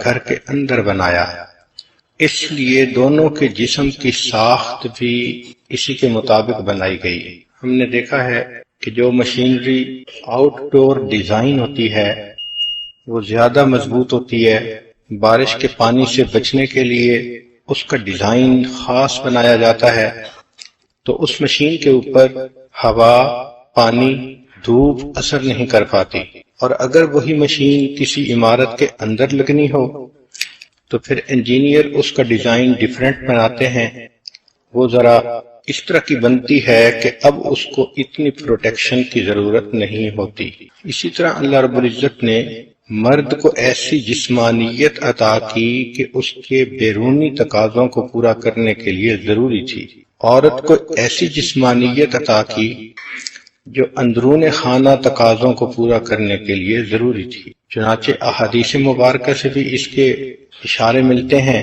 گھر کے اندر بنایا، اس لیے دونوں کے جسم کی ساخت بھی اسی کے مطابق بنائی گئی۔ ہم نے دیکھا ہے کہ جو مشینری آؤٹ ڈور ڈیزائن ہوتی ہے وہ زیادہ مضبوط ہوتی ہے، بارش کے پانی سے بچنے کے لیے اس کا ڈیزائن خاص بنایا جاتا ہے، تو اس مشین کے اوپر ہوا، پانی، دھوپ اثر نہیں کر پاتی، اور اگر وہی مشین کسی عمارت کے اندر لگنی ہو تو پھر انجینئر اس کا ڈیزائن ڈیفرنٹ بناتے ہیں، وہ ذرا اس طرح کی بنتی ہے کہ اب اس کو اتنی پروٹیکشن کی ضرورت نہیں ہوتی۔ اسی طرح اللہ رب العزت نے مرد کو ایسی جسمانیت عطا کی کہ اس کے بیرونی تقاضوں کو پورا کرنے کے لیے ضروری تھی، عورت کو ایسی جسمانیت عطا کی جو اندرون خانہ تقاضوں کو پورا کرنے کے لیے ضروری تھی۔ چنانچہ احادیث مبارکہ سے بھی اس کے اشارے ملتے ہیں،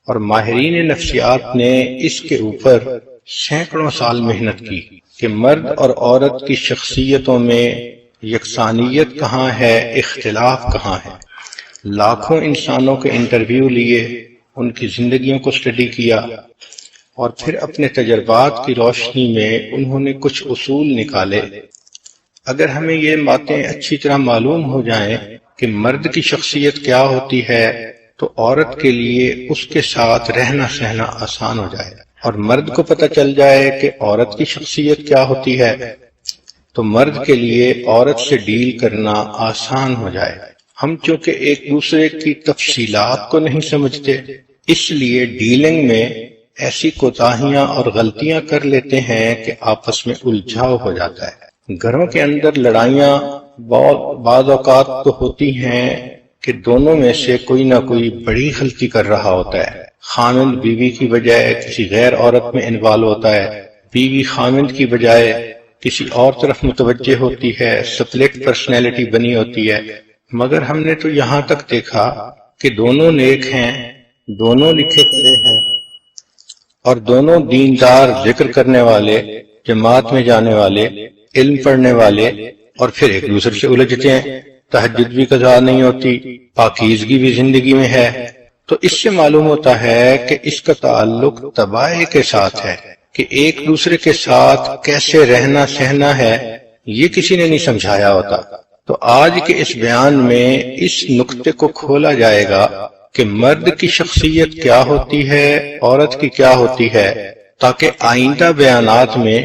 اور ماہرین نفسیات نے اس کے اوپر سینکڑوں سال محنت کی کہ مرد اور عورت کی شخصیتوں میں یکسانیت کہاں ہے، اختلاف کہاں ہے۔ لاکھوں انسانوں کے انٹرویو لیے، ان کی زندگیوں کو اسٹڈی کیا، اور پھر اپنے تجربات کی روشنی میں انہوں نے کچھ اصول نکالے۔ اگر ہمیں یہ باتیں اچھی طرح معلوم ہو جائیں کہ مرد کی شخصیت کیا ہوتی ہے تو عورت کے لیے اس کے ساتھ رہنا سہنا آسان ہو جائے، اور مرد کو پتہ چل جائے کہ عورت کی شخصیت کیا ہوتی ہے تو مرد کے لیے عورت سے ڈیل کرنا آسان ہو جائے۔ ہم چونکہ ایک دوسرے کی تفصیلات کو نہیں سمجھتے، اس لیے ڈیلنگ میں ایسی کوتاہیاں اور غلطیاں کر لیتے ہیں کہ آپس میں الجھاؤ ہو جاتا ہے۔ گھروں کے اندر لڑائیاں بعض اوقات تو ہوتی ہیں کہ دونوں میں سے کوئی نہ کوئی بڑی غلطی کر رہا ہوتا ہے۔ خامند بیوی کی بجائے کسی غیر عورت میں انوالو ہوتا ہے، بیوی خامند کی بجائے کسی اور طرف متوجہ ہوتی ہے، سپلٹ پرسنالٹی بنی ہوتی ہے۔ مگر ہم نے تو یہاں تک دیکھا کہ دونوں نیک ہیں، دونوں لکھے پڑھے ہیں، اور دونوں دیندار، ذکر کرنے والے، جماعت میں جانے والے، علم پڑھنے والے، اور پھر ایک دوسرے سے الجھتے ہیں۔ تہجد بھی قضا نہیں ہوتی، پاکیزگی بھی زندگی میں ہے، تو اس سے معلوم ہوتا ہے کہ اس کا تعلق تباہی کے ساتھ ہے، کہ ایک دوسرے کے ساتھ کیسے رہنا سہنا ہے یہ کسی نے نہیں سمجھایا ہوتا۔ تو آج کے اس بیان میں اس نقطے کو کھولا جائے گا کہ مرد کی شخصیت کیا ہوتی ہے، عورت کی کیا ہوتی ہے، تاکہ آئندہ بیانات میں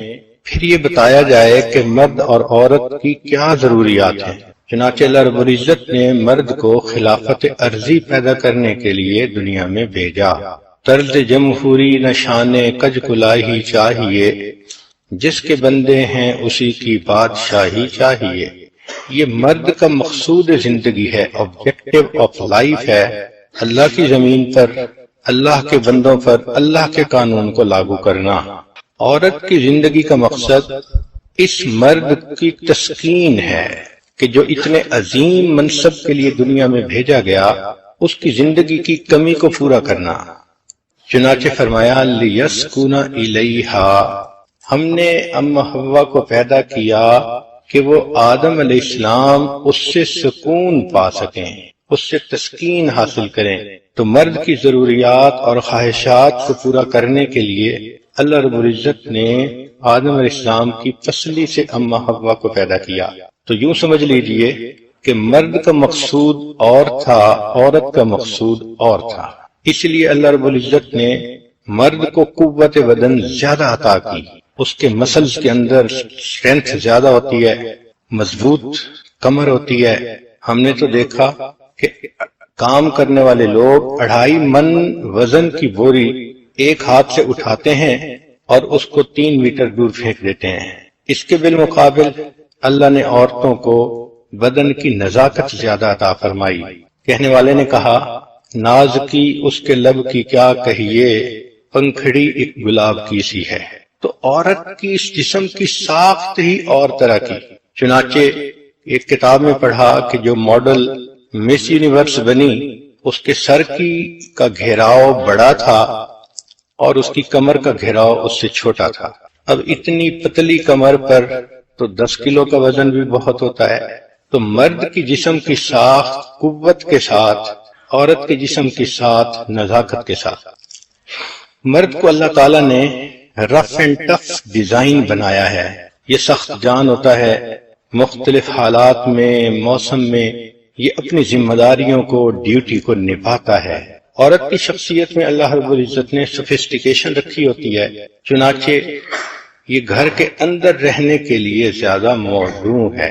پھر یہ بتایا جائے کہ مرد اور عورت کی کیا ضروریات ہیں۔ چنانچہ اللہ رب العزت نے مرد کو خلافت عرضی پیدا کرنے کے لیے دنیا میں بھیجا۔ طرز جمہوری نشان کج کلاہی چاہیے، جس کے بندے ہیں اسی کی بادشاہی چاہیے۔ یہ مرد کا مقصود زندگی ہے، آبجیکٹو آف لائف ہے، اللہ کی زمین پر، اللہ کے بندوں پر اللہ کے قانون کو لاگو کرنا۔ عورت کی زندگی کا مقصد اس مرد کی تسکین ہے کہ جو اتنے عظیم منصب کے لیے دنیا میں بھیجا گیا، اس کی زندگی کی کمی کو پورا کرنا۔ چنانچہ فرمایا لیسکن الیہا، ہم نے ام حوا کو پیدا کیا کہ وہ آدم علیہ السلام اس سے سکون پا سکیں، اس سے تسکین حاصل کریں۔ تو مرد کی ضروریات اور خواہشات کو پورا کرنے کے لیے اللہ رب العزت نے آدم علیہ السلام کی پسلی سے ام حوا کو پیدا کیا۔ تو یوں سمجھ لیجئے کہ مرد کا مقصود اور تھا، عورت کا مقصود اور تھا۔ اس لیے اللہ رب العزت نے مرد کو قوت بدن زیادہ عطا کی، اس کے مسلز کے اندر اسٹرینتھ زیادہ ہوتی ہے، مضبوط کمر ہوتی ہے۔ ہم نے تو دیکھا کہ کام کرنے والے لوگ 2.5 من وزن کی بوری ایک ہاتھ سے اٹھاتے ہیں اور اس کو 3 میٹر دور پھینک دیتے ہیں۔ اس کے بالمقابل اللہ نے عورتوں کو بدن کی نزاکت زیادہ عطا فرمائی۔ کہنے والے نے کہا، ناز کی اس کے لب کی کیا کہیے، پنکھڑی ایک گلاب کی سی ہے۔ تو عورت کی اس جسم کی ساخت ہی اور طرح کی۔ چنانچہ ایک کتاب میں پڑھا کہ جو ماڈل مس یونیورس بنی، اس کے سر کی کا گھیراؤ بڑا تھا اور اس کی کمر کا گھیراؤ اس سے چھوٹا تھا۔ اب اتنی پتلی کمر پر تو 10 کلو کا وزن بھی بہت ہوتا ہے۔ تو مرد کی جسم کی ساخت قوت کے ساتھ عورت کے جسم کے ساتھ نزاکت کے ساتھ۔ مرد کو اللہ تعالیٰ نے رف اینڈ ٹف ڈیزائن بنایا ہے، یہ سخت جان ہوتا ہے، مختلف حالات میں موسم میں یہ اپنی ذمہ داریوں کو ڈیوٹی کو نبھاتا ہے۔ عورت کی شخصیت میں اللہ رب العزت نے سوفسٹیکیشن رکھی ہوتی ہے، چنانچہ یہ گھر کے اندر رہنے کے لیے زیادہ موزوں ہے۔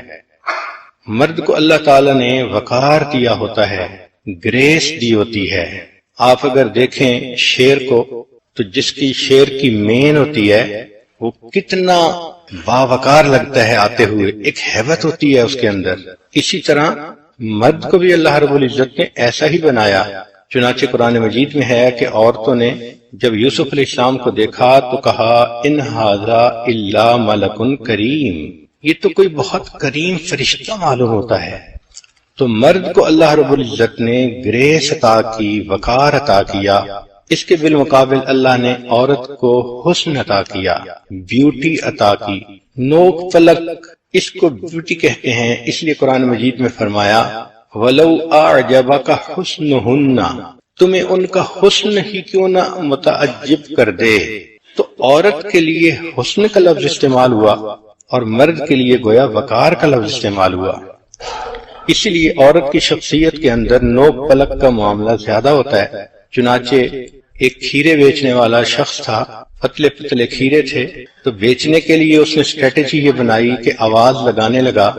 مرد کو اللہ تعالیٰ نے وقار دیا ہوتا ہے، گریس دی ہوتی ہے۔ آپ اگر دیکھیں شیر کو تو جس کی شیر کی مین ہوتی ہے وہ کتنا باوقار لگتا ہے آتے ہوئے، ایک ہیبت ہوتی ہے اس کے اندر۔ اسی طرح مرد کو بھی اللہ رب العزت نے ایسا ہی بنایا، چنانچہ قرآن مجید میں ہے کہ عورتوں نے جب یوسف علیہ السلام کو دیکھا تو کہا ان ھذا الا ملک کریم، یہ تو کوئی بہت کریم فرشتہ معلوم ہوتا ہے۔ تو مرد کو اللہ رب العزت نے گریس عطا کی، وقار عطا کیا، اس کے بالمقابل اللہ نے عورت کو حسن عطا کیا، بیوٹی عطا کی، نوک پلک، اس کو بیوٹی کہتے ہیں، اس لیے قرآن مجید میں فرمایا وَلَوْ أَعْجَبَكَ حُسْنُهُنَّ، تمہیں ان کا حسن ہی کیوں نہ متعجب کر دے۔ تو عورت کے لیے حسن کا لفظ استعمال ہوا اور مرد کے لیے گویا وقار کا لفظ استعمال ہوا، اسی لیے عورت کی شخصیت کے اندر نوک پلک کا معاملہ زیادہ ہوتا ہے۔ چنانچہ ایک کھیرے بیچنے والا شخص تھا، پتلے پتلے کھیرے تھے، تو بیچنے کے لیے اس نے اسٹریٹجی یہ بنائی کہ آواز لگانے لگا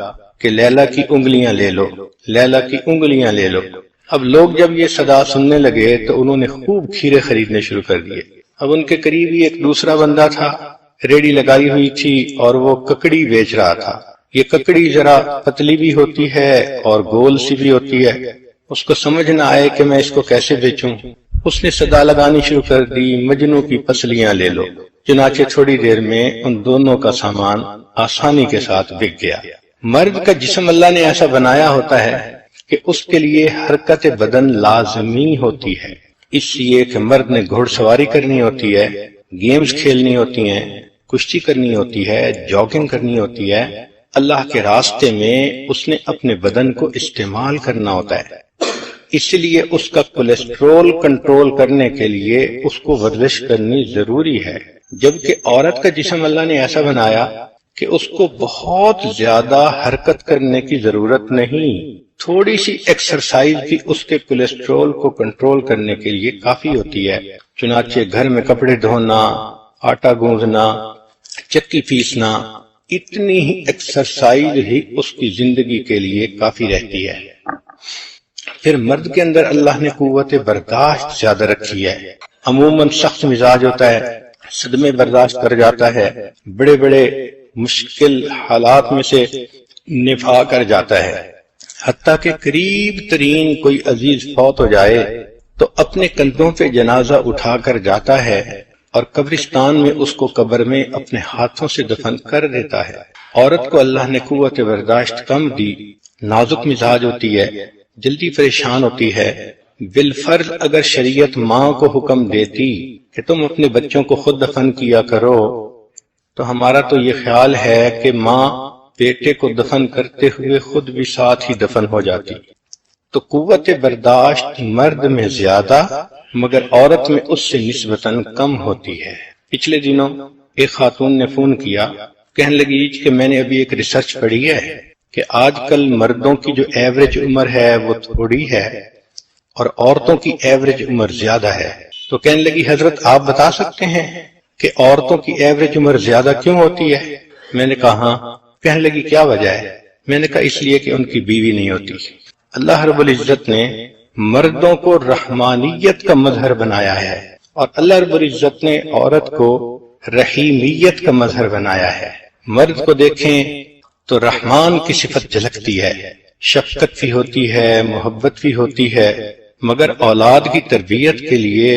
کہ لیلا کی انگلیاں لے لو، لیلا کی انگلیاں لے لو۔ اب لوگ جب یہ صدا سننے لگے تو انہوں نے خوب کھیرے خریدنے شروع کر دیے۔ اب ان کے قریب ہی ایک دوسرا بندہ تھا، ریڑی لگائی ہوئی تھی اور وہ ککڑی بیچ رہا تھا۔ یہ ککڑی ذرا پتلی بھی ہوتی ہے اور گول سی بھی ہوتی ہے، اس کو سمجھ نہ آئے کہ میں اس کو کیسے بیچوں، اس نے صدا لگانی شروع کر دی مجنوں کی پسلیاں لے لو۔ چنانچہ تھوڑی دیر میں ان دونوں کا سامان آسانی کے ساتھ بک گیا۔ مرد کا جسم اللہ نے ایسا بنایا ہوتا ہے کہ اس کے لیے حرکت بدن لازمی ہوتی ہے، اس لیے کہ مرد نے گھوڑ سواری کرنی ہوتی ہے، گیمز کھیلنی ہوتی ہیں، کشتی کرنی ہوتی ہے، جاگنگ کرنی ہوتی ہے، اللہ کے راستے میں اس نے اپنے بدن کو استعمال کرنا ہوتا ہے، اس لیے اس کا کولیسٹرول کنٹرول کرنے کے لیے اس کو ورزش کرنی ضروری ہے۔ جبکہ عورت کا جسم اللہ نے ایسا بنایا کہ اس کو بہت زیادہ حرکت کرنے کی ضرورت نہیں، تھوڑی سی ایکسرسائز بھی اس کے کولیسٹرول کو کنٹرول کرنے کے لیے کافی ہوتی ہے۔ چنانچہ گھر میں کپڑے دھونا، آٹا گوندھنا، چکی پیسنا، اتنی ہی ایکسرسائز ہی اس کی زندگی کے لیے کافی رہتی ہے۔ پھر مرد کے اندر اللہ نے قوت برداشت زیادہ رکھی ہے، عموماً سخت مزاج ہوتا ہے، صدمے برداشت کر جاتا ہے، بڑے بڑے مشکل حالات میں سے نفع کر جاتا ہے، حتیٰ کہ قریب ترین کوئی عزیز فوت ہو جائے تو اپنے کندھوں پہ جنازہ اٹھا کر جاتا ہے اور قبرستان میں اس کو قبر میں اپنے ہاتھوں سے دفن کر دیتا ہے۔ عورت کو اللہ نے قوت برداشت کم دی، نازک مزاج ہوتی ہے، جلدی پریشان ہوتی ہے۔ بالفرض اگر شریعت ماں کو حکم دیتی کہ تم اپنے بچوں کو خود دفن کیا کرو تو ہمارا تو یہ خیال ہے کہ ماں بیٹے کو دفن کرتے ہوئے خود بھی ساتھ ہی دفن ہو جاتی۔ تو قوت برداشت مرد میں زیادہ مگر عورت میں اس سے نسبتاً کم ہوتی ہے۔ پچھلے دنوں ایک خاتون نے فون کیا، کہنے لگی کہ میں نے ابھی ایک ریسرچ پڑھی ہے کہ آج کل مردوں کی جو ایوریج عمر ہے وہ تھوڑی ہے اور عورتوں کی ایوریج عمر زیادہ ہے۔ تو کہنے لگی حضرت آپ بتا سکتے ہیں کہ عورتوں کی ایوریج عمر زیادہ کیوں ہوتی ہے؟ میں نے کہا ہاں۔ کہنے لگی کیا وجہ ہے؟ میں نے کہا اس لیے کہ ان کی بیوی نہیں ہوتی۔ اللہ رب العزت نے مردوں کو رحمانیت کا مظہر بنایا ہے اور اللہ رب العزت نے عورت کو رحیمیت کا مظہر بنایا ہے۔ مرد کو دیکھیں تو رحمان کی صفت جھلکتی ہے، شفقت بھی ہوتی ہے، محبت بھی ہوتی ہے، مگر اولاد کی تربیت کے لیے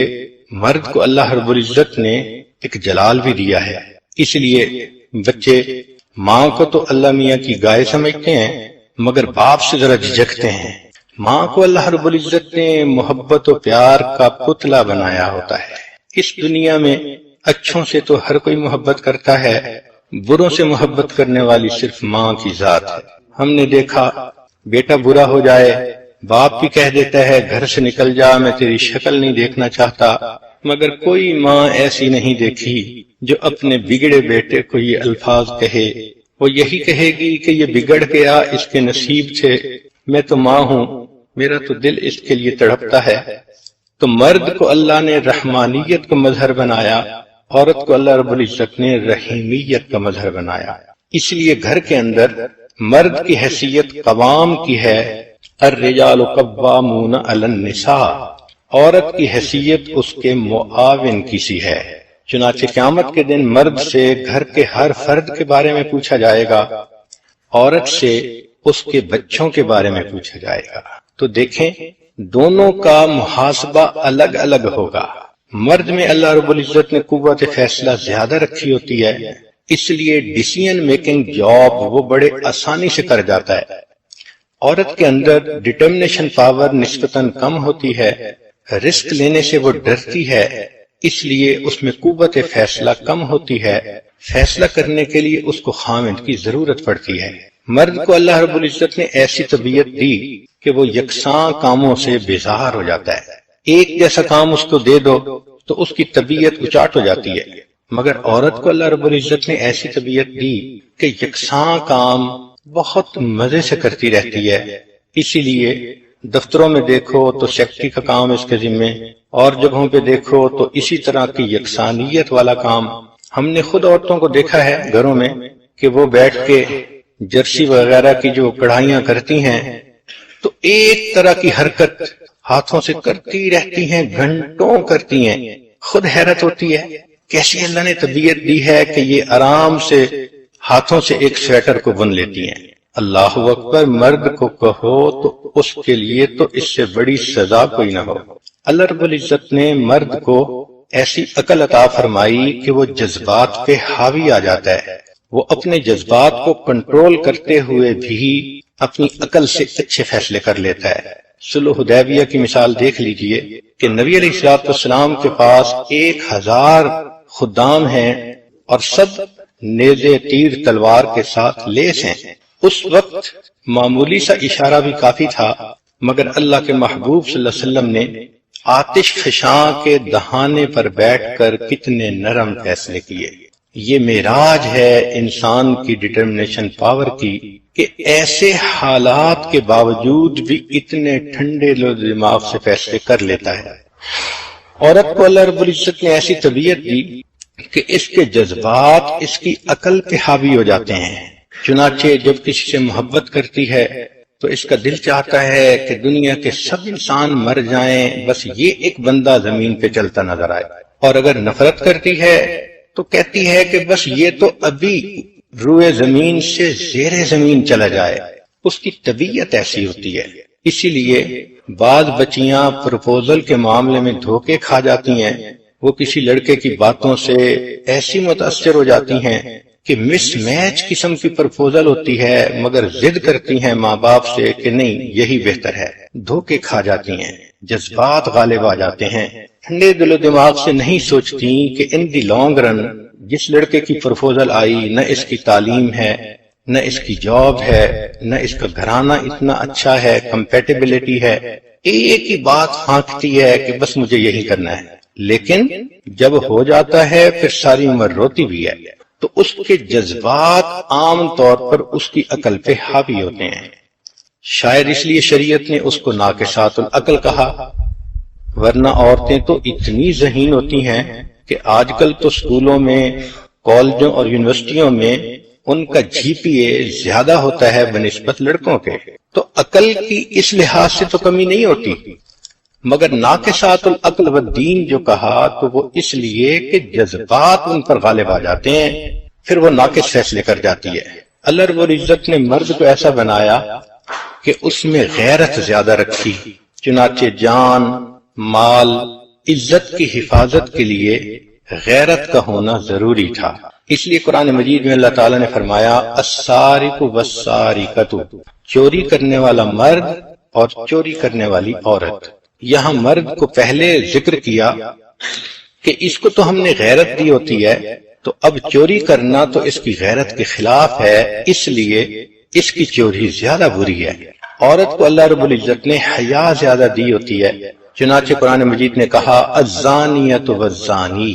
مرد کو اللہ رب العزت نے ایک جلال بھی دیا ہے۔ اس لیے بچے ماں کو تو اللہ میاں کی گائے سمجھتے ہیں مگر باپ سے ذرا جھجکتے ہیں۔ ماں کو اللہ رب العزت نے محبت و پیار کا پتلا بنایا ہوتا ہے۔ اس دنیا میں اچھوں سے تو ہر کوئی محبت کرتا ہے، بروں سے محبت کرنے والی صرف ماں کی ذات ہے۔ ہم نے دیکھا بیٹا برا ہو جائے، باپ بھی کہہ دیتا ہے گھر سے نکل جا، میں تیری شکل نہیں دیکھنا چاہتا، مگر کوئی ماں ایسی نہیں دیکھی جو اپنے بگڑے بیٹے کو یہ الفاظ کہے۔ وہ یہی کہے گی کہ یہ بگڑ گیا، اس کے نصیب سے، میں تو ماں ہوں، میرا تو دل اس کے لیے تڑپتا ہے۔ تو مرد کو اللہ نے رحمانیت کا مظہر بنایا، عورت کو اللہ رب العزت نے رحیمیت کا مظہر بنایا۔ اس لیے گھر کے اندر مرد کی حیثیت قوام کی ہے، الرجال قوامون علی النساء، عورت کی حیثیت اس کے معاون کی سی ہے۔ چنانچہ قیامت کے دن مرد سے گھر کے ہر فرد کے بارے میں پوچھا جائے گا، عورت سے اس کے بچوں کے بارے میں پوچھا جائے گا۔ تو دیکھیں دونوں کا محاسبہ الگ الگ ہوگا۔ مرد میں اللہ رب العزت نے قوت فیصلہ زیادہ رکھی ہوتی ہے، اس لیے ڈیسیژن میکنگ جاب وہ بڑے آسانی سے کر جاتا ہے۔ عورت کے اندر ڈٹرمنیشن پاور نسبتاً کم ہوتی ہے، رسک لینے سے وہ ڈرتی ہے، اس لیے اس میں قوت فیصلہ کم ہوتی ہے، فیصلہ کرنے کے لیے اس کو خاوند کی ضرورت پڑتی ہے۔ مرد کو اللہ رب العزت نے ایسی طبیعت دی کہ وہ یکساں کاموں سے بیزار ہو جاتا ہے۔ ایک جیسا کام اس کو دے دو تو اس کی طبیعت اچاٹ ہو جاتی ہے، مگر عورت کو اللہ رب العزت نے ایسی طبیعت دی کہ یکساں کام بہت مزے سے کرتی رہتی ہے۔ اسی لیے دفتروں میں دیکھو تو سیکٹری کا کام اس کے ذمے، اور جگہوں پہ دیکھو تو اسی طرح کی یکسانیت والا کام۔ ہم نے خود عورتوں کو دیکھا ہے گھروں میں کہ وہ بیٹھ کے جرسی وغیرہ کی جو کڑھائیاں کرتی ہیں تو ایک طرح کی حرکت ہاتھوں سے کرتی رہتی ہیں، گھنٹوں کرتی ہیں۔ خود حیرت ہوتی ہے کیسی اللہ نے طبیعت دی ہے کہ یہ آرام سے ہاتھوں سے ایک سویٹر کو بن لیتی ہیں۔ اللہ اکبر، مرد کو کہو تو اس کے لیے تو اس سے بڑی سزا کوئی نہ ہو۔ اللہ رب العزت نے مرد کو ایسی عقل عطا فرمائی کہ وہ جذبات پہ حاوی آ جاتا ہے، وہ اپنے جذبات کو کنٹرول کرتے ہوئے بھی اپنی عقل سے اچھے فیصلے کر لیتا ہے۔ صلح حدیبیہ کی مثال دیکھ لیجئے کہ نبی علیہ السلام کے پاس 1000 خدام ہیں اور سب نیزے تیر تلوار کے ساتھ لیس ہیں۔ اس وقت معمولی سا اشارہ بھی کافی تھا، مگر اللہ کے محبوب صلی اللہ علیہ وسلم نے آتش فشاں کے دہانے پر بیٹھ کر کتنے نرم فیصلے کیے۔ یہ معراج ہے انسان کی ڈٹرمنیشن پاور کی کہ ایسے حالات کے باوجود بھی اتنے ٹھنڈے دماغ سے فیصلے کر لیتا ہے۔ عورت کو اللہ رب العزت نے ایسی طبیعت دی کہ اس کے جذبات اس کی عقل پہ حاوی ہو جاتے ہیں۔ چنانچہ جب کسی سے محبت کرتی ہے تو اس کا دل چاہتا ہے کہ دنیا کے سب انسان مر جائیں، بس یہ ایک بندہ زمین پہ چلتا نظر آئے، اور اگر نفرت کرتی ہے تو کہتی ہے کہ بس یہ تو ابھی روئے زمین سے زیر زمین چلا جائے۔ اس کی طبیعت ایسی ہوتی ہے۔ اسی لیے بعض بچیاں پروپوزل کے معاملے میں دھوکے کھا جاتی ہیں، وہ کسی لڑکے کی باتوں سے ایسی متاثر ہو جاتی ہیں کہ مس میچ قسم کی پرپوزل ہوتی ہے، مگر ضد کرتی ہیں ماں باپ سے کہ نہیں یہی بہتر ہے، دھوکے کھا جاتی ہیں، جذبات غالب آ جاتے ہیں، ٹھنڈے دل و دماغ سے نہیں سوچتی کہ ان دی لانگ رن جس لڑکے کی پرپوزل آئی نہ اس کی تعلیم ہے، نہ اس کی جاب ہے، نہ اس کا گھرانہ اتنا اچھا ہے، کمپیٹیبلٹی ہے، ایک ہی بات ہانکتی ہے کہ بس مجھے یہی کرنا ہے، لیکن جب ہو جاتا ہے پھر ساری عمر روتی بھی ہے۔ تو اس کے جذبات عام طور پر اس کی عقل پہ حاوی ہوتے ہیں۔ شاید اس لیے شریعت نے اس کو ناقصات العقل کہا، ورنہ عورتیں تو اتنی ذہین ہوتی ہیں کہ آج کل تو اسکولوں میں، کالجوں اور یونیورسٹیوں میں ان کا جی پی اے زیادہ ہوتا ہے بنسبت لڑکوں کے، تو عقل کی اس لحاظ سے تو کمی نہیں ہوتی، مگر ناقصات العقل والدین جو کہا تو وہ اس لیے کہ جذبات ان پر غالب آ جاتے ہیں، پھر وہ ناقص فیصلے کر جاتی ہے۔ اللہ رب العزت نے مرد کو ایسا بنایا کہ اس میں غیرت زیادہ رکھی، چنانچہ جان، مال، عزت کی حفاظت کے لیے غیرت کا ہونا ضروری تھا۔ اس لیے قرآن مجید میں اللہ تعالیٰ نے فرمایا السارق والسارقۃ، چوری کرنے والا مرد اور چوری کرنے والی عورت۔ یہاں مرد کو پہلے ذکر کیا کہ اس کو تو ہم نے غیرت دی ہوتی ہے، تو اب چوری کرنا تو اس کی غیرت کے خلاف ہے، اس لیے اس کی چوری زیادہ بری ہے۔ عورت کو اللہ رب العزت نے حیا زیادہ دی ہوتی ہے، چنانچہ قرآن مجید نے کہا الزانیۃ والزانی،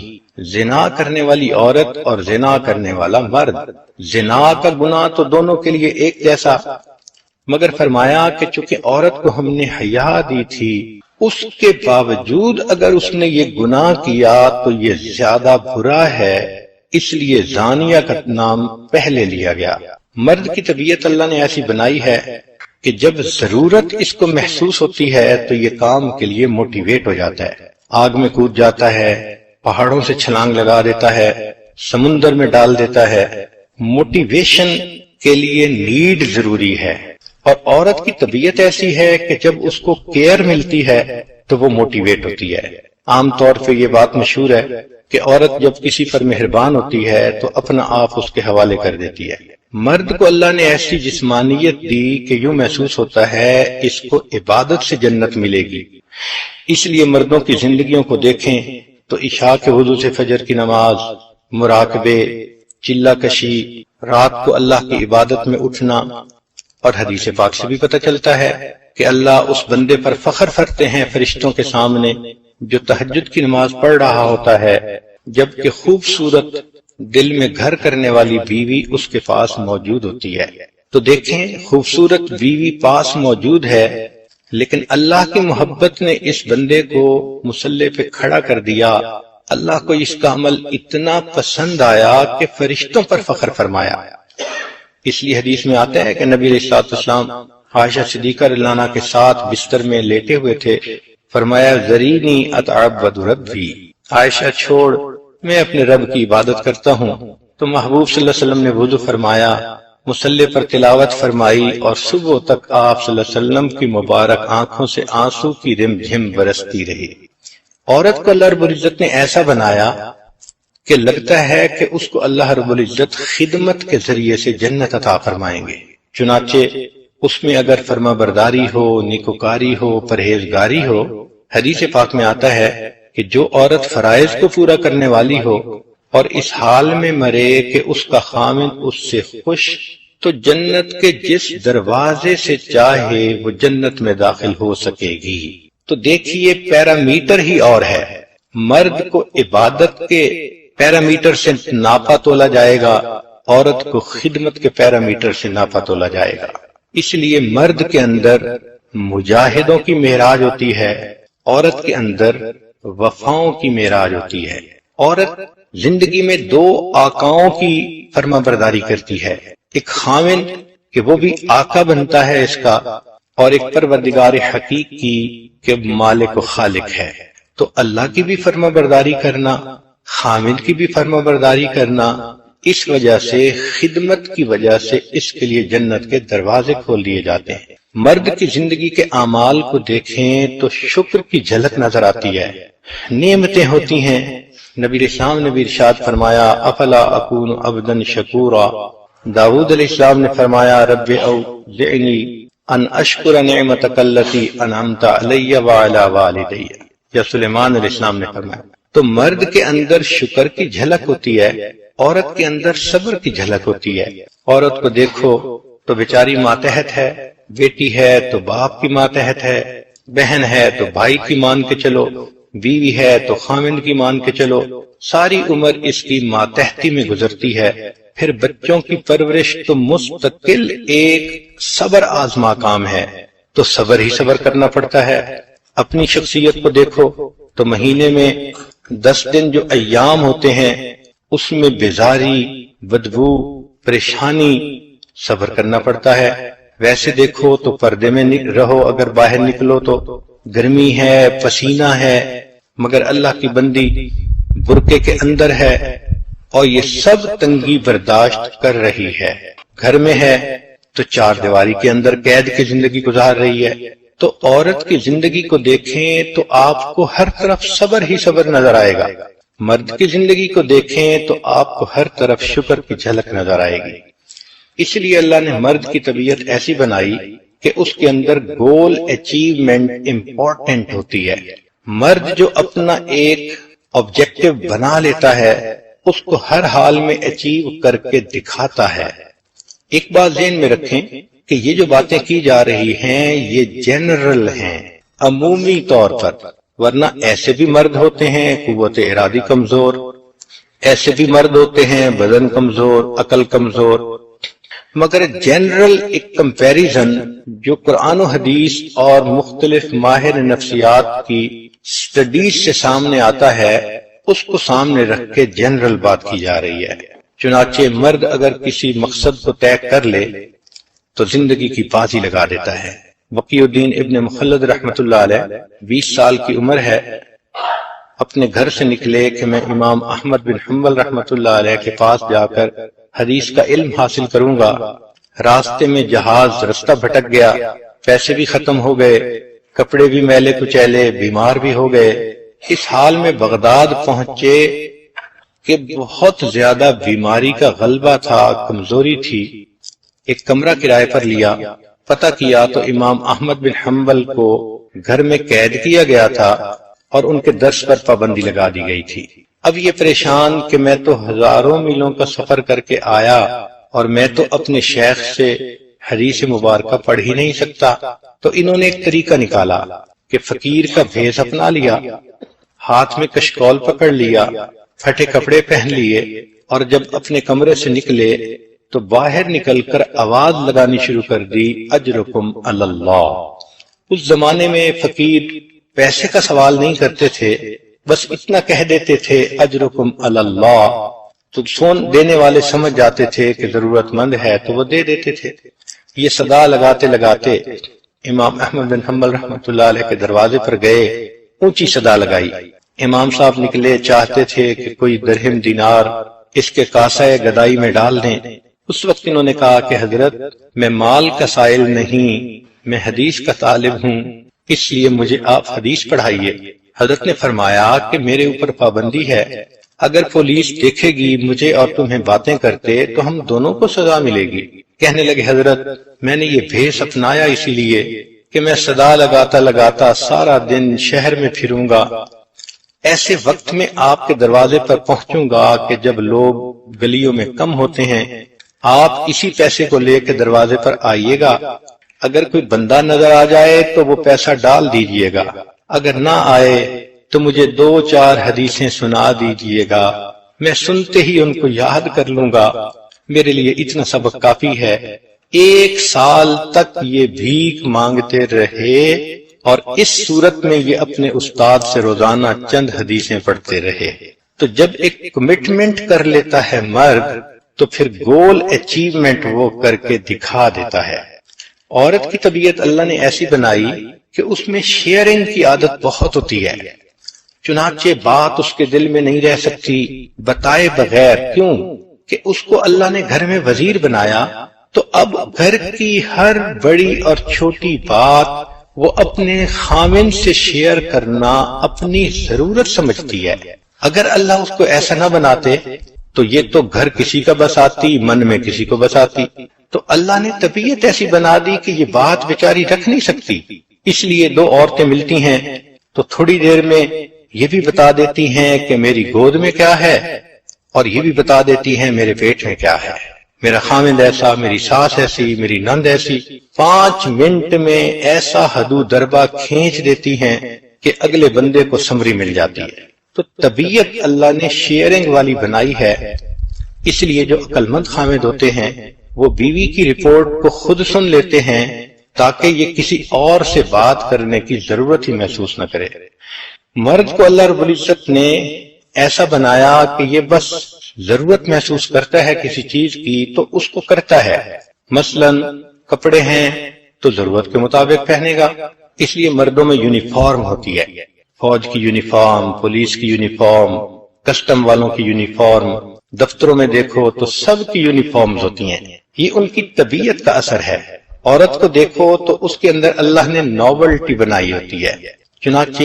زنا کرنے والی عورت اور زنا کرنے والا مرد، زنا کا گناہ تو دونوں کے لیے ایک جیسا، مگر فرمایا کہ چونکہ عورت کو ہم نے حیا دی تھی، اس کے باوجود اگر اس نے یہ گناہ کیا تو یہ زیادہ برا ہے، اس لیے زانیہ کا نام پہلے لیا گیا۔ مرد کی طبیعت اللہ نے ایسی بنائی ہے کہ جب ضرورت اس کو محسوس ہوتی ہے تو یہ کام کے لیے موٹیویٹ ہو جاتا ہے، آگ میں کود جاتا ہے، پہاڑوں سے چھلانگ لگا دیتا ہے، سمندر میں ڈال دیتا ہے۔ موٹیویشن کے لیے نیڈ ضروری ہے، اور عورت کی طبیعت ایسی ہے کہ جب اس کو کیئر ملتی ہے تو وہ موٹیویٹ ہوتی ہے۔ عام طور پہ یہ بات مشہور ہے کہ عورت جب کسی پر مہربان ہوتی ہے تو اپنا آپ اس کے حوالے کر دیتی ہے۔ مرد کو اللہ نے ایسی جسمانیت دی کہ یوں محسوس ہوتا ہے اس کو عبادت سے جنت ملے گی۔ اس لیے مردوں کی زندگیوں کو دیکھیں تو عشاء کے وضو سے فجر کی نماز، مراقبے، چلہ کشی، رات کو اللہ کی عبادت میں اٹھنا، اور حدیث پاک سے بھی پتہ چلتا ہے کہ اللہ اس بندے پر فخر کرتے ہیں فرشتوں کے سامنے جو تہجد کی نماز پڑھ رہا ہوتا ہے، جبکہ خوبصورت دل میں گھر کرنے والی بیوی اس کے پاس موجود ہوتی ہے۔ تو دیکھیں خوبصورت بیوی پاس موجود ہے، لیکن اللہ کی محبت نے اس بندے کو مصلی پہ کھڑا کر دیا۔ اللہ کو اس کا عمل اتنا پسند آیا کہ فرشتوں پر فخر فرمایا۔ اس لیے حدیث میں آتا ہے کہ نبی علیہ السلام عائشہ صدیقہ رضی اللہ عنہا کے ساتھ بستر میں لیٹے ہوئے تھے، فرمایا ذرینی اتعبد ربی، عائشہ چھوڑ میں اپنے رب کی عبادت کرتا ہوں۔ تو محبوب صلی اللہ علیہ وسلم نے وضو فرمایا، مصلی پر تلاوت فرمائی، اور صبح تک آپ صلی اللہ علیہ وسلم کی مبارک آنکھوں سے آنسو کی رم جھم برستی رہی۔ عورت کو اللہ رب العزت نے ایسا بنایا کہ لگتا ہے کہ اس کو اللہ رب العزت خدمت کے ذریعے سے جنت عطا فرمائیں گے۔ چنانچہ اس میں اگر فرما برداری ہو، نیکوکاری ہو، پرہیزگاری ہو، حدیث پاک میں آتا ہے کہ جو عورت فرائض کو پورا کرنے والی ہو اور اس حال میں مرے کہ اس کا خامن اس سے خوش، تو جنت کے جس دروازے سے چاہے وہ جنت میں داخل ہو سکے گی۔ تو دیکھیے پیرامیٹر ہی اور ہے، مرد کو عبادت کے پیرامیٹر سے ناپا تولا جائے گا، عورت کو خدمت کے پیرامیٹر سے ناپا تولا جائے گا۔ اس لیے مرد کے اندر مجاہدوں کی معراج ہوتی ہے، عورت کے اندر وفاؤں کی معراج ہوتی ہے۔ عورت زندگی میں دو آقاؤں کی فرما برداری کرتی ہے، ایک خامن کہ وہ بھی آقا بنتا ہے اس کا، اور ایک پروردگار حقیق کی کہ مالک و خالق ہے۔ تو اللہ کی بھی فرما برداری کرنا، خامن کی بھی فرما برداری کرنا، اس وجہ سے خدمت کی وجہ سے اس کے لیے جنت کے دروازے کھول دیے جاتے ہیں۔ مرد کی زندگی کے اعمال کو دیکھیں تو شکر کی جھلک نظر آتی ہے، نعمتیں ہوتی ہیں۔ نبی علیہ السلام نے بھی ارشاد فرمایا افلا اکون عبدا شکورا۔ داؤد علیہ السلام نے فرمایا رب اوزعنی ان اشکر نعمتک التی انعمت علی وعلی والدی، یا سلیمان علیہ السلام نے فرمایا۔ تو مرد کے اندر شکر کی جھلک ہوتی ہے، عورت کے اندر صبر کی جھلک ہوتی ہے۔ عورت کو دیکھو تو بیچاری ماتحت ہے، بیٹی ہے تو باپ کی ماتحت ہے، بہن ہے تو بھائی کی مان کے چلو، بیوی ہے تو خامند کی مان کے چلو، ساری عمر اس کی ماتحتی میں گزرتی ہے۔ پھر بچوں کی پرورش تو مستقل ایک صبر آزما کام ہے، تو صبر ہی صبر کرنا پڑتا ہے۔ اپنی شخصیت کو دیکھو تو مہینے میں 10 دن جو ایام ہوتے ہیں اس میں بیزاری، بدبو، پریشانی، صبر کرنا پڑتا ہے۔ ویسے دیکھو تو پردے میں رہو، اگر باہر نکلو تو گرمی ہے، پسینہ ہے، مگر اللہ کی بندی برقعے کے اندر ہے اور یہ سب تنگی برداشت کر رہی ہے۔ گھر میں ہے تو 4 دیواری کے اندر قید کی زندگی گزار رہی ہے۔ تو عورت کی زندگی کو دیکھیں تو آپ کو ہر طرف صبر ہی صبر نظر آئے گا، مرد کی زندگی کو دیکھیں تو آپ کو ہر طرف شکر کی جھلک نظر آئے گی۔ اس لیے اللہ نے مرد کی طبیعت ایسی بنائی کہ اس کے اندر گول اچیومنٹ امپورٹنٹ ہوتی ہے۔ مرد جو اپنا ایک آبجیکٹو بنا لیتا ہے اس کو ہر حال میں اچیو کر کے دکھاتا ہے۔ ایک بات ذہن میں رکھیں کہ یہ جو باتیں کی جا رہی ہیں یہ جنرل ہیں، عمومی طور پر، ورنہ ایسے بھی مرد ہوتے ہیں قوت ارادی کمزور، ایسے بھی مرد ہوتے ہیں بدن کمزور، عقل کمزور، مگر جنرل ایک کمپیریزن جو قرآن و حدیث اور مختلف ماہر نفسیات کی سٹڈیز سے سامنے آتا ہے، اس کو سامنے رکھ کے جنرل بات کی جا رہی ہے۔ چنانچہ مرد اگر کسی مقصد کو طے کر لے تو زندگی کی بازی لگا دیتا ہے۔ بقی الدین ابن مخلد رحمت اللہ علیہ 20 سال کی عمر ہے، اپنے گھر سے نکلے کہ میں امام احمد بن حنبل رحمت اللہ علیہ کے پاس جا کر حدیث کا علم حاصل کروں گا۔ راستے میں جہاز رستہ بھٹک گیا، پیسے بھی ختم ہو گئے، کپڑے بھی میلے کچیلے، بیمار بھی ہو گئے۔ اس حال میں بغداد پہنچے کہ بہت زیادہ بیماری کا غلبہ تھا، کمزوری تھی۔ ایک کمرہ کرائے پر لیا، پتہ کیا تو امام احمد بن حنبل کو گھر میں قید کیا گیا تھا اور ان کے درس پر پابندی لگا دی گئی تھی۔ اب یہ پریشان کہ میں تو ہزاروں میلوں کا سفر کر کے آیا اور میں تو اپنے شیخ سے حدیث مبارکہ پڑھ ہی نہیں سکتا، تو انہوں نے ایک طریقہ نکالا کہ فقیر کا بھیس اپنا لیا، ہاتھ میں کشکول پکڑ لیا، پھٹے کپڑے پہن لیے، اور جب اپنے کمرے سے نکلے تو باہر نکل کر آواز لگانی شروع کر دی، اجرکم علی اللہ۔ اس زمانے میں فقیر پیسے کا سوال نہیں کرتے تھے، بس اتنا کہہ دیتے تھے اجرکم علی اللہ، تو سون دینے والے سمجھ جاتے تھے کہ ضرورت مند ہے تو وہ دے دیتے تھے۔ یہ صدا لگاتے لگاتے امام احمد بن حنبل رحمۃ اللہ علیہ کے دروازے پر گئے، اونچی صدا لگائی۔ امام صاحب نکلے، چاہتے تھے کہ کوئی درہم دینار اس کے کاسہ گدائی میں ڈال دیں۔ اس وقت انہوں نے کہا کہ حضرت میں مال کا سائل نہیں، میں حدیث کا طالب ہوں، اس لیے مجھے آپ حدیث پڑھائیے۔ حضرت نے فرمایا کہ میرے اوپر پابندی ہے، اگر پولیس دیکھے گی مجھے اور تمہیں باتیں کرتے تو ہم دونوں کو سزا ملے گی۔ کہنے لگے حضرت میں نے یہ بھیس اپنایا اسی لیے کہ میں صدا لگاتا لگاتا سارا دن شہر میں پھروں گا، ایسے وقت میں آپ کے دروازے پر پہنچوں گا کہ جب لوگ گلیوں میں کم ہوتے ہیں، آپ اسی پیسے کو لے کے دروازے پر آئیے گا، اگر کوئی بندہ نظر آ جائے تو وہ پیسہ ڈال دیجئے گا، اگر نہ آئے تو مجھے 2-4 حدیثیں سنا دیجئے گا، میں سنتے ہی ان کو یاد کر لوں گا، میرے لیے اتنا سبق کافی ہے۔ 1 سال تک یہ بھیک مانگتے رہے اور اس صورت میں یہ اپنے استاد سے روزانہ چند حدیثیں پڑھتے رہے۔ تو جب ایک کمٹمنٹ کر لیتا ہے مرد تو پھر گول اچیومنٹ وہ کر کے دکھا دیتا ہے۔ عورت کی طبیعت اللہ نے ایسی بنائی کہ اس میں شیئرنگ کی عادت بہت ہوتی ہے، چنانچہ بات اس کے دل میں نہیں رہ سکتی بتائے بغیر، کیوں کہ اس کو اللہ نے گھر میں وزیر بنایا، تو اب گھر کی ہر بڑی اور چھوٹی بات وہ اپنے خاوند سے شیئر کرنا اپنی ضرورت سمجھتی ہے۔ اگر اللہ اس کو ایسا نہ بناتے تو یہ تو گھر کسی کا بساتی، من میں کسی کو بساتی، تو اللہ نے طبیعت ایسی بنا دی کہ یہ بات بیچاری رکھ نہیں سکتی، اس لیے 2 عورتیں ملتی ہیں تو تھوڑی دیر میں یہ بھی بتا دیتی ہیں کہ میری گود میں کیا ہے، اور یہ بھی بتا دیتی ہیں میرے پیٹ میں کیا ہے، میرا خاوند ایسا، میری ساس ایسی، میری نند ایسی۔ 5 منٹ میں ایسا حدو دربہ کھینچ دیتی ہیں کہ اگلے بندے کو سمری مل جاتی ہے۔ تو طبیعت اللہ نے شیئرنگ والی بنائی ہے، اس لیے جو عقل مند خاوند ہوتے ہیں وہ بیوی کی رپورٹ کو خود سن لیتے ہیں تاکہ یہ کسی اور سے بات کرنے کی ضرورت ہی محسوس نہ کرے۔ مرد کو اللہ رب العزت نے ایسا بنایا کہ یہ بس ضرورت محسوس کرتا ہے کسی چیز کی تو اس کو کرتا ہے، مثلا کپڑے ہیں تو ضرورت کے مطابق پہنے گا، اس لیے مردوں میں یونیفارم ہوتی ہے، فوج کی یونیفارم، پولیس کی یونیفارم، کسٹم والوں کی یونیفارم، دفتروں میں دیکھو تو سب کی یونیفارمز ہوتی ہیں، یہ ان کی طبیعت کا اثر ہے۔ عورت کو دیکھو تو اس کے اندر اللہ نے نوولٹی بنائی ہوتی ہے، چنانچہ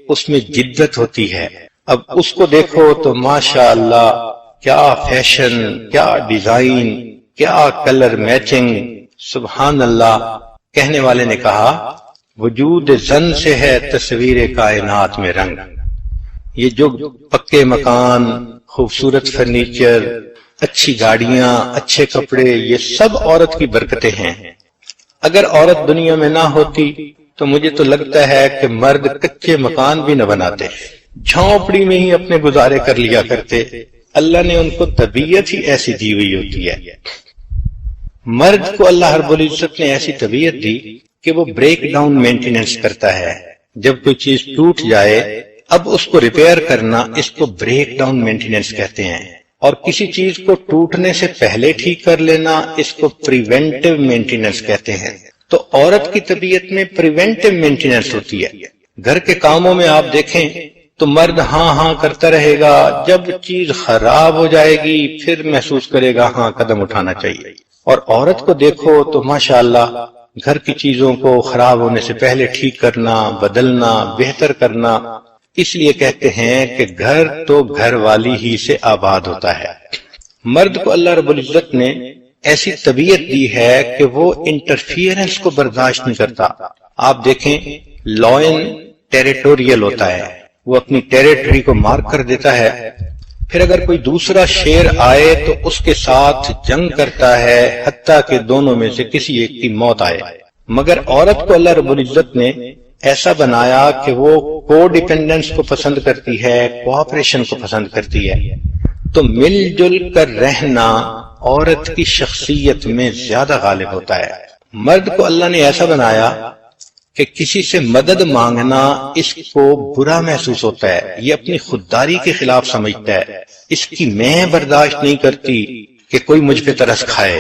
اس میں جدت ہوتی ہے۔ اب اس کو دیکھو تو ماشاءاللہ کیا فیشن، کیا ڈیزائن، کیا کلر میچنگ، سبحان اللہ۔ کہنے والے نے کہا وجود زن سے ہے تصویر کائنات میں رنگ۔ یہ جو پکے مکان، خوبصورت فرنیچر، اچھی گاڑیاں، اچھے کپڑے، یہ سب عورت کی برکتیں ہیں۔ اگر عورت دنیا میں نہ ہوتی تو مجھے تو لگتا ہے کہ مرد کچے مکان بھی نہ بناتے، جھونپڑی میں ہی اپنے گزارے کر لیا کرتے۔ اللہ نے ان کو طبیعت ہی ایسی دی ہوئی ہوتی ہے۔ مرد کو اللہ رب العزت نے ایسی طبیعت دی کہ وہ بریک ڈاؤن مینٹیننس کرتا ہے۔ جب کوئی چیز ٹوٹ جائے اب اس کو ریپیئر کرنا، اس کو بریک ڈاؤن مینٹیننس کہتے ہیں، اور کسی چیز کو ٹوٹنے سے پہلے ٹھیک کر لینا اس کو پریونٹیو مینٹیننس کہتے ہیں۔ تو عورت کی طبیعت میں پریونٹیو مینٹیننس ہوتی ہے۔ گھر کے کاموں میں آپ دیکھیں تو مرد ہاں ہاں کرتا رہے گا، جب چیز خراب ہو جائے گی پھر محسوس کرے گا ہاں قدم اٹھانا چاہیے۔ اور عورت کو دیکھو تو ماشاءاللہ گھر کی چیزوں کو خراب ہونے سے پہلے ٹھیک کرنا، بدلنا، بہتر کرنا۔ اس لیے کہتے ہیں کہ گھر تو گھر والی ہی سے آباد ہوتا ہے۔ مرد کو اللہ رب العزت نے ایسی طبیعت دی ہے کہ وہ انٹرفیئرنس کو برداشت نہیں کرتا۔ آپ دیکھیں لائن ٹیریٹوریل ہوتا ہے، وہ اپنی ٹیریٹری کو مارک کر دیتا ہے، پھر اگر کوئی دوسرا شیر آئے تو اس کے ساتھ جنگ کرتا ہے حتیٰ کہ دونوں میں سے کسی ایک کی موت آئے۔ مگر عورت کو اللہ رب العزت نے ایسا بنایا کہ وہ کو ڈیپینڈنس کو پسند کرتی ہے، کوآپریشن کو پسند کرتی ہے۔ تو مل جل کر رہنا عورت کی شخصیت میں زیادہ غالب ہوتا ہے۔ مرد کو اللہ نے ایسا بنایا کہ کسی سے مدد مانگنا اس کو برا محسوس ہوتا ہے، یہ اپنی خودداری کے خلاف سمجھتا ہے، اس کی میں برداشت نہیں کرتی کہ کوئی مجھ پہ ترس کھائے۔